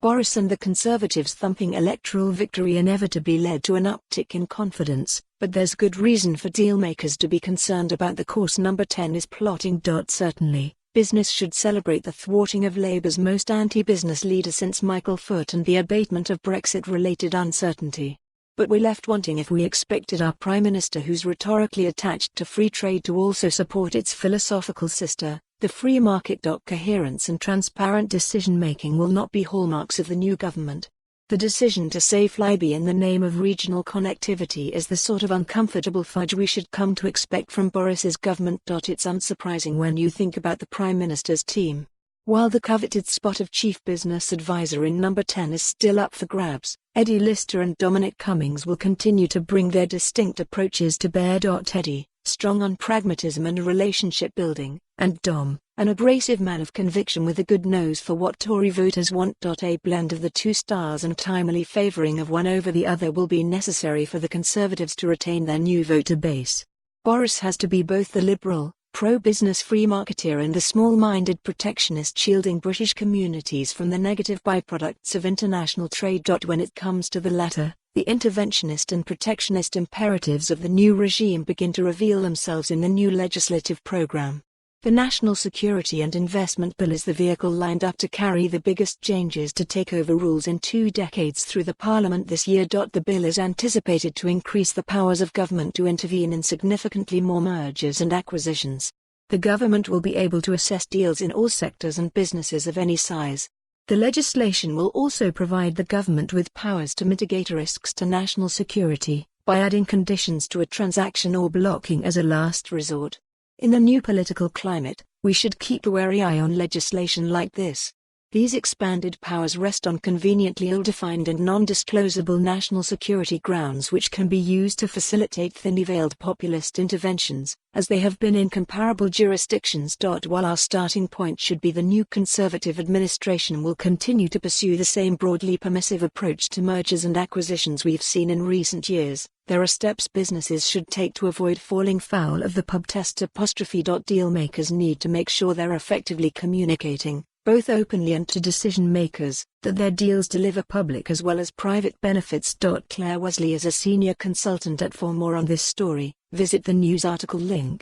Boris and the Conservatives' thumping electoral victory inevitably led to an uptick in confidence, but there's good reason for dealmakers to be concerned about the course. Number 10 is plotting.Certainly. Business should celebrate the thwarting of Labour's most anti-business leader since Michael Foot and the abatement of Brexit-related uncertainty. But we're left wanting if we expected our Prime Minister, who's rhetorically attached to free trade, to also support its philosophical sister. The free market.Coherence and transparent decision-making will not be hallmarks of the new government. The decision to save Flybe in the name of regional connectivity is the sort of uncomfortable fudge we should come to expect from Boris's government. It's unsurprising when you think about the Prime Minister's team. While the coveted spot of Chief Business Advisor in number 10 is still up for grabs, Eddie, Lister and Dominic Cummings will continue to bring their distinct approaches to bear.Eddie, strong on pragmatism and relationship building, and Dom, an abrasive man of conviction with a good nose for what Tory voters want. A blend of the two styles and timely favouring of one over the other will be necessary for the Conservatives to retain their new voter base. Boris has to be both the liberal, pro-business free marketeer and the small-minded protectionist, shielding British communities from the negative byproducts of international trade. When it comes to the latter, the interventionist and protectionist imperatives of the new regime begin to reveal themselves in the new legislative programme. The National Security and Investment Bill is the vehicle lined up to carry the biggest changes to takeover rules in 2 decades through the Parliament this year. The bill is anticipated to increase the powers of government to intervene in significantly more mergers and acquisitions. The government will be able to assess deals in all sectors and businesses of any size. The legislation will also provide the government with powers to mitigate risks to national security, by adding conditions to a transaction or blocking as a last resort. In the new political climate, we should keep a wary eye on legislation like this. These expanded powers rest on conveniently ill-defined and non-disclosable national security grounds which can be used to facilitate thinly veiled populist interventions, as they have been in comparable jurisdictions. While our starting point should be the new Conservative administration will continue to pursue the same broadly permissive approach to mergers and acquisitions we've seen in recent years, there are steps businesses should take to avoid falling foul of the pub test. Dealmakers need to make sure they're effectively communicating, both openly and to decision makers, that their deals deliver public as well as private benefits. Claire Wesley is a senior consultant at For more on this story. Visit the news article link.